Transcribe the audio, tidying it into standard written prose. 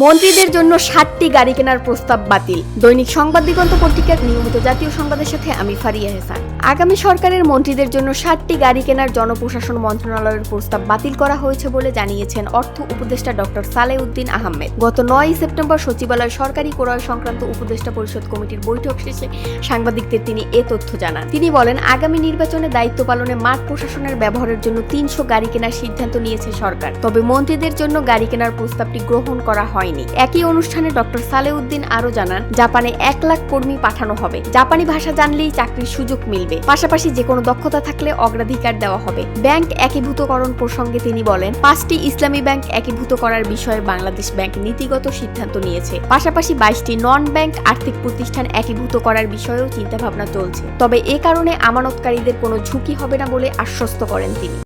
মন্ত্রীদের জন্য 60টি গাড়ি কেনার প্রস্তাব বাতিল। দৈনিক সংবাদ দিগন্ত পত্রিকার নিয়মিত জাতীয় সংবাদের সাথে আমি ফারিয়া হেসান। আগামী সরকারের মন্ত্রীদের জন্য 60টি গাড়ি কেনার জনপ্রশাসন মন্ত্রণালয়ের প্রস্তাব বাতিল করা হয়েছে বলে জানিয়েছেন অর্থ উপদেষ্টা ডক্টর সালেউদ্দিন আহমেদ। গত 9 সেপ্টেম্বর সচিবালয় সরকারি ক্রয় সংক্রান্ত উপদেষ্টা পরিষদ কমিটির বৈঠক শেষে সাংবাদিকদের তিনি এ তথ্য জানান। তিনি বলেন, আগামী নির্বাচনে দায়িত্ব পালনে মাঠ প্রশাসনের ব্যবহারের জন্য 300 গাড়ি কেনার সিদ্ধান্ত নিয়েছে সরকার। তবে মন্ত্রীদের জন্য গাড়ি কেনার প্রস্তাবটি গ্রহণ করা হয়নি। একই অনুষ্ঠানে ডক্টর সালেউদ্দিন আরো জানান, জাপানে 1 লাখ কর্মী পাঠানো হবে। জাপানি ভাষা জানলেই চাকরির সুযোগ মিলবে। পাশাপাশি যে কোনো দক্ষতা থাকলে অগ্রাধিকার দেওয়া হবে। ব্যাংক একীভূতকরণ প্রসঙ্গে তিনি বলেন, 5টি ইসলামী ব্যাংক একীভূত করার বিষয়ে বাংলাদেশ ব্যাংক নীতিগত সিদ্ধান্ত নিয়েছে। পাশাপাশি 22টি নন ব্যাংক আর্থিক প্রতিষ্ঠান একীভূত করার বিষয়েও চিন্তাভাবনা চলছে। তবে এ কারণে আমানতকারীদের কোনো ঝুঁকি হবে না বলে আশ্বস্ত করেন তিনি।